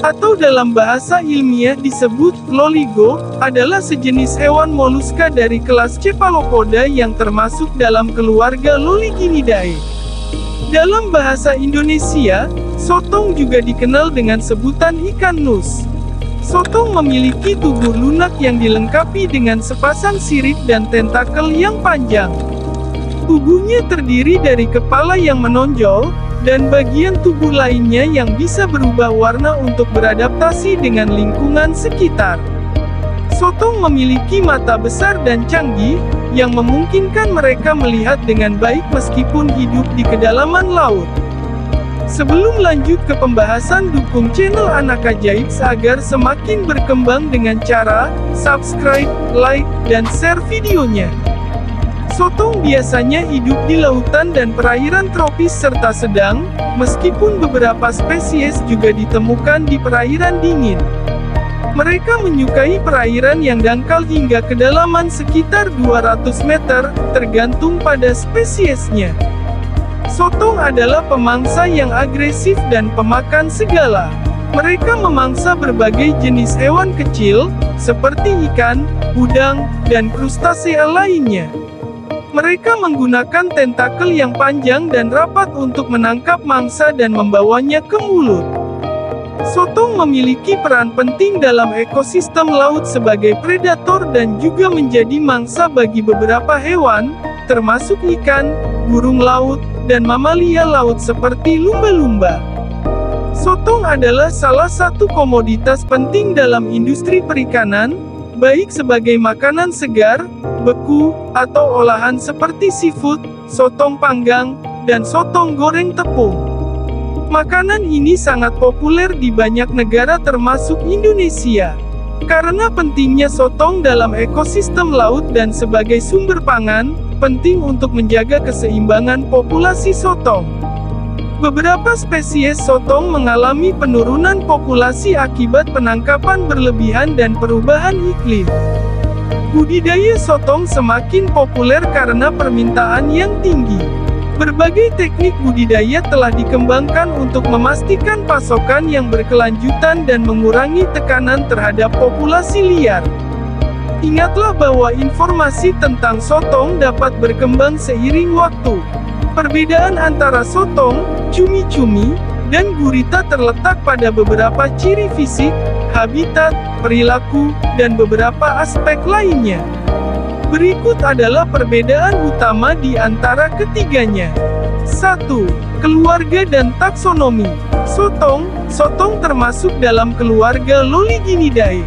atau dalam bahasa ilmiah disebut loligo, adalah sejenis hewan moluska dari kelas Cephalopoda yang termasuk dalam keluarga Loliginidae. Dalam bahasa Indonesia, sotong juga dikenal dengan sebutan ikan nus. Sotong memiliki tubuh lunak yang dilengkapi dengan sepasang sirip dan tentakel yang panjang. Tubuhnya terdiri dari kepala yang menonjol, dan bagian tubuh lainnya yang bisa berubah warna untuk beradaptasi dengan lingkungan sekitar. Sotong memiliki mata besar dan canggih, yang memungkinkan mereka melihat dengan baik meskipun hidup di kedalaman laut. Sebelum lanjut ke pembahasan, dukung channel Anak Ajaib agar semakin berkembang dengan cara subscribe, like, dan share videonya. Sotong biasanya hidup di lautan dan perairan tropis serta sedang, meskipun beberapa spesies juga ditemukan di perairan dingin. Mereka menyukai perairan yang dangkal hingga kedalaman sekitar 200 meter, tergantung pada spesiesnya. Sotong adalah pemangsa yang agresif dan pemakan segala. Mereka memangsa berbagai jenis hewan kecil, seperti ikan, udang, dan krustasea lainnya. Mereka menggunakan tentakel yang panjang dan rapat untuk menangkap mangsa dan membawanya ke mulut. Sotong memiliki peran penting dalam ekosistem laut sebagai predator dan juga menjadi mangsa bagi beberapa hewan, termasuk ikan, burung laut, dan mamalia laut seperti lumba-lumba. Sotong adalah salah satu komoditas penting dalam industri perikanan, baik sebagai makanan segar, beku, atau olahan seperti seafood, sotong panggang, dan sotong goreng tepung. Makanan ini sangat populer di banyak negara termasuk Indonesia. Karena pentingnya sotong dalam ekosistem laut dan sebagai sumber pangan, penting untuk menjaga keseimbangan populasi sotong. Beberapa spesies sotong mengalami penurunan populasi akibat penangkapan berlebihan dan perubahan iklim. Budidaya sotong semakin populer karena permintaan yang tinggi. Berbagai teknik budidaya telah dikembangkan untuk memastikan pasokan yang berkelanjutan dan mengurangi tekanan terhadap populasi liar. Ingatlah bahwa informasi tentang sotong dapat berkembang seiring waktu. Perbedaan antara sotong, cumi-cumi, dan gurita terletak pada beberapa ciri fisik, habitat, perilaku, dan beberapa aspek lainnya. Berikut adalah perbedaan utama di antara ketiganya. 1. Keluarga dan taksonomi. Sotong termasuk dalam keluarga Loliginidae.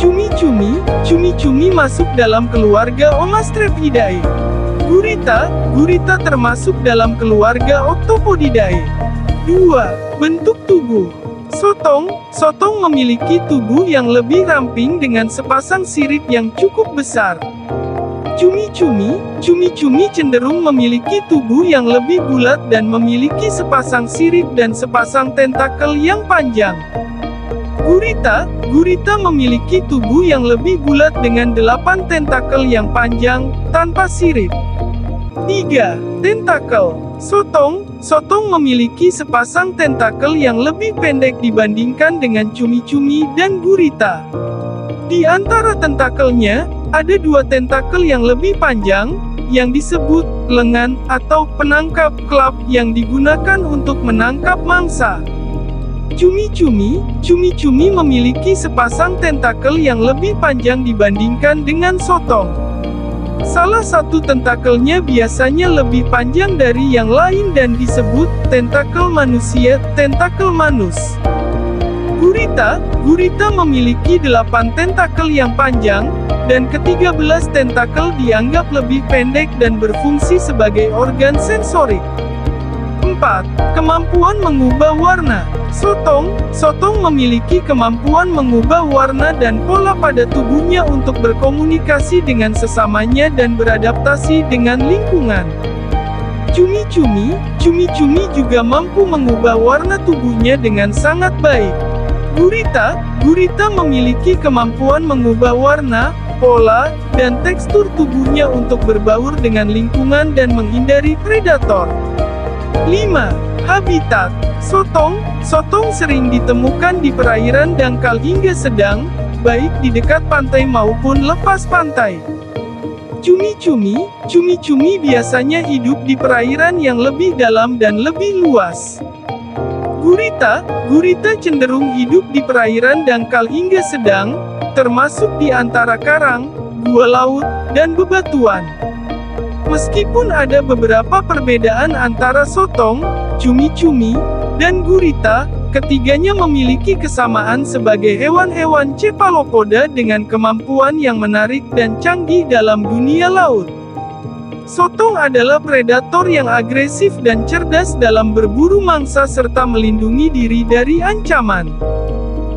Cumi-cumi masuk dalam keluarga Omastrepidae. Gurita termasuk dalam keluarga Octopodidae. 2. Bentuk tubuh. Sotong memiliki tubuh yang lebih ramping dengan sepasang sirip yang cukup besar. Cumi-cumi cenderung memiliki tubuh yang lebih bulat dan memiliki sepasang sirip dan sepasang tentakel yang panjang. Gurita memiliki tubuh yang lebih bulat dengan 8 tentakel yang panjang, tanpa sirip. 3. Tentakel. Sotong memiliki sepasang tentakel yang lebih pendek dibandingkan dengan cumi-cumi dan gurita. Di antara tentakelnya, ada 2 tentakel yang lebih panjang, yang disebut lengan atau penangkap klap yang digunakan untuk menangkap mangsa. Cumi-cumi memiliki sepasang tentakel yang lebih panjang dibandingkan dengan sotong. Salah satu tentakelnya biasanya lebih panjang dari yang lain dan disebut tentakel manusia, tentakel manus. Gurita memiliki 8 tentakel yang panjang, dan ke-13 tentakel dianggap lebih pendek dan berfungsi sebagai organ sensorik. 4. Kemampuan mengubah warna. Sotong memiliki kemampuan mengubah warna dan pola pada tubuhnya untuk berkomunikasi dengan sesamanya dan beradaptasi dengan lingkungan. Cumi-cumi juga mampu mengubah warna tubuhnya dengan sangat baik. Gurita memiliki kemampuan mengubah warna, pola, dan tekstur tubuhnya untuk berbaur dengan lingkungan dan menghindari predator. 5. Habitat. Sotong sering ditemukan di perairan dangkal hingga sedang, baik di dekat pantai maupun lepas pantai. Cumi-cumi biasanya hidup di perairan yang lebih dalam dan lebih luas. Gurita cenderung hidup di perairan dangkal hingga sedang, termasuk di antara karang, gua laut, dan bebatuan. Meskipun ada beberapa perbedaan antara sotong, cumi-cumi, dan gurita, ketiganya memiliki kesamaan sebagai hewan-hewan cephalopoda dengan kemampuan yang menarik dan canggih dalam dunia laut. Sotong adalah predator yang agresif dan cerdas dalam berburu mangsa serta melindungi diri dari ancaman.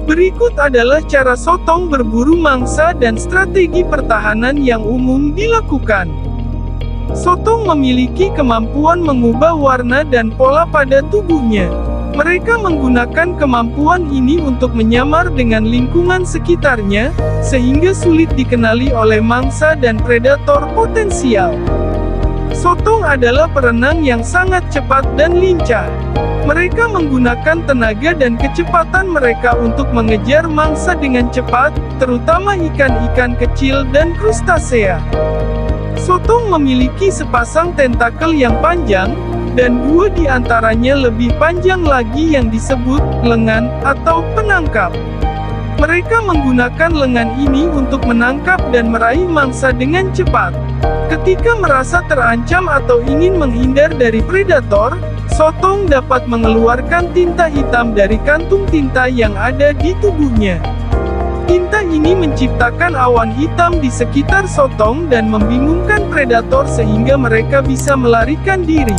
Berikut adalah cara sotong berburu mangsa dan strategi pertahanan yang umum dilakukan. Sotong memiliki kemampuan mengubah warna dan pola pada tubuhnya. Mereka menggunakan kemampuan ini untuk menyamar dengan lingkungan sekitarnya, sehingga sulit dikenali oleh mangsa dan predator potensial. Sotong adalah perenang yang sangat cepat dan lincah. Mereka menggunakan tenaga dan kecepatan mereka untuk mengejar mangsa dengan cepat, terutama ikan-ikan kecil dan krustasea. Sotong memiliki sepasang tentakel yang panjang, dan dua di antaranya lebih panjang lagi yang disebut lengan atau penangkap. Mereka menggunakan lengan ini untuk menangkap dan meraih mangsa dengan cepat. Ketika merasa terancam atau ingin menghindar dari predator, sotong dapat mengeluarkan tinta hitam dari kantung tinta yang ada di tubuhnya. Tinta ini menciptakan awan hitam di sekitar sotong dan membingungkan predator sehingga mereka bisa melarikan diri.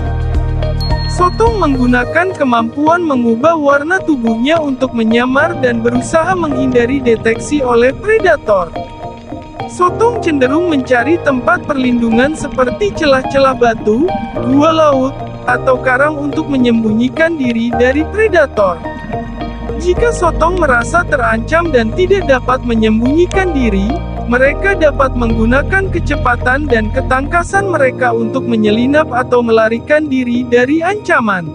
Sotong menggunakan kemampuan mengubah warna tubuhnya untuk menyamar dan berusaha menghindari deteksi oleh predator. Sotong cenderung mencari tempat perlindungan seperti celah-celah batu, gua laut, atau karang untuk menyembunyikan diri dari predator. Jika sotong merasa terancam dan tidak dapat menyembunyikan diri, mereka dapat menggunakan kecepatan dan ketangkasan mereka untuk menyelinap atau melarikan diri dari ancaman.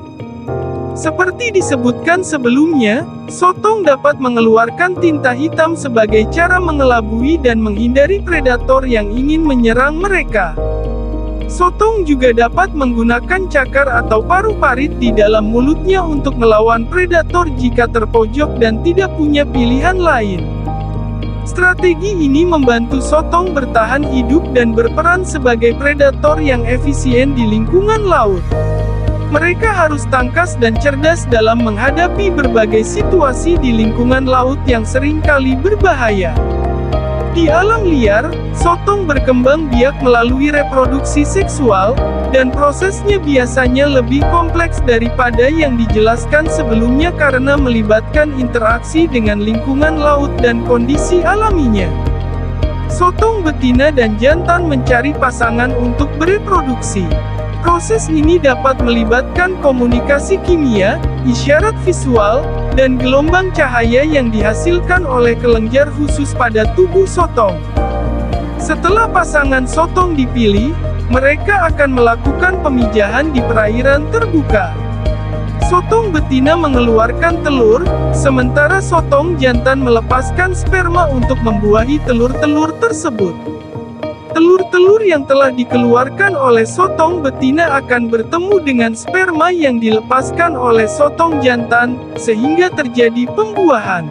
Seperti disebutkan sebelumnya, sotong dapat mengeluarkan tinta hitam sebagai cara mengelabui dan menghindari predator yang ingin menyerang mereka. Sotong juga dapat menggunakan cakar atau paruh parit di dalam mulutnya untuk melawan predator jika terpojok dan tidak punya pilihan lain. Strategi ini membantu sotong bertahan hidup dan berperan sebagai predator yang efisien di lingkungan laut. Mereka harus tangkas dan cerdas dalam menghadapi berbagai situasi di lingkungan laut yang seringkali berbahaya. Di alam liar, sotong berkembang biak melalui reproduksi seksual, dan prosesnya biasanya lebih kompleks daripada yang dijelaskan sebelumnya karena melibatkan interaksi dengan lingkungan laut dan kondisi alaminya. Sotong betina dan jantan mencari pasangan untuk bereproduksi. Proses ini dapat melibatkan komunikasi kimia, isyarat visual, dan gelombang cahaya yang dihasilkan oleh kelenjar khusus pada tubuh sotong. Setelah pasangan sotong dipilih, mereka akan melakukan pemijahan di perairan terbuka. Sotong betina mengeluarkan telur, sementara sotong jantan melepaskan sperma untuk membuahi telur-telur tersebut. Telur-telur yang telah dikeluarkan oleh sotong betina akan bertemu dengan sperma yang dilepaskan oleh sotong jantan, sehingga terjadi pembuahan.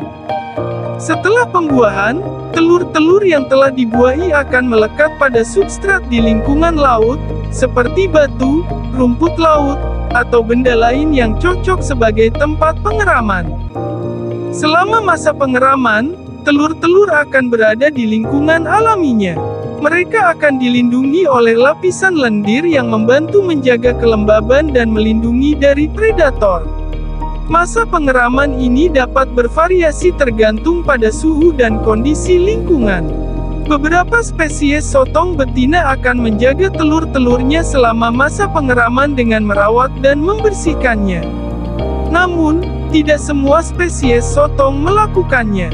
Setelah pembuahan, telur-telur yang telah dibuahi akan melekat pada substrat di lingkungan laut, seperti batu, rumput laut, atau benda lain yang cocok sebagai tempat pengeraman. Selama masa pengeraman, telur-telur akan berada di lingkungan alaminya. Mereka akan dilindungi oleh lapisan lendir yang membantu menjaga kelembaban dan melindungi dari predator. Masa pengeraman ini dapat bervariasi tergantung pada suhu dan kondisi lingkungan. Beberapa spesies sotong betina akan menjaga telur-telurnya selama masa pengeraman dengan merawat dan membersihkannya. Namun, tidak semua spesies sotong melakukannya.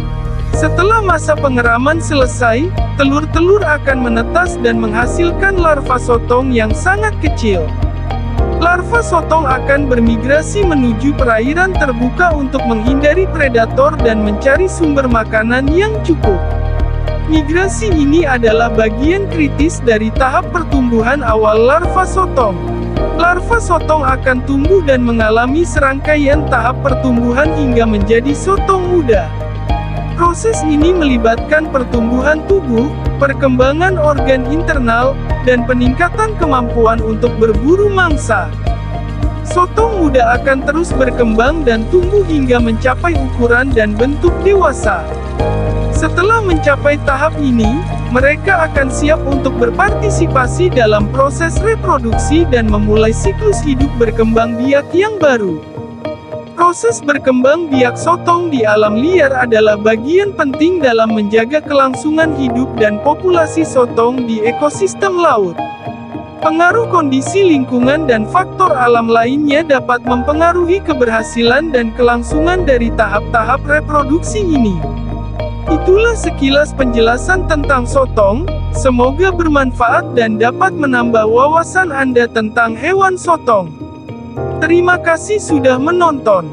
Setelah masa pengeraman selesai, telur-telur akan menetas dan menghasilkan larva sotong yang sangat kecil. Larva sotong akan bermigrasi menuju perairan terbuka untuk menghindari predator dan mencari sumber makanan yang cukup. Migrasi ini adalah bagian kritis dari tahap pertumbuhan awal larva sotong. Larva sotong akan tumbuh dan mengalami serangkaian tahap pertumbuhan hingga menjadi sotong muda. Proses ini melibatkan pertumbuhan tubuh, perkembangan organ internal, dan peningkatan kemampuan untuk berburu mangsa. Sotong muda akan terus berkembang dan tumbuh hingga mencapai ukuran dan bentuk dewasa. Setelah mencapai tahap ini, mereka akan siap untuk berpartisipasi dalam proses reproduksi dan memulai siklus hidup berkembang biak yang baru. Proses berkembang biak sotong di alam liar adalah bagian penting dalam menjaga kelangsungan hidup dan populasi sotong di ekosistem laut. Pengaruh kondisi lingkungan dan faktor alam lainnya dapat mempengaruhi keberhasilan dan kelangsungan dari tahap-tahap reproduksi ini. Itulah sekilas penjelasan tentang sotong, semoga bermanfaat dan dapat menambah wawasan Anda tentang hewan sotong. Terima kasih sudah menonton.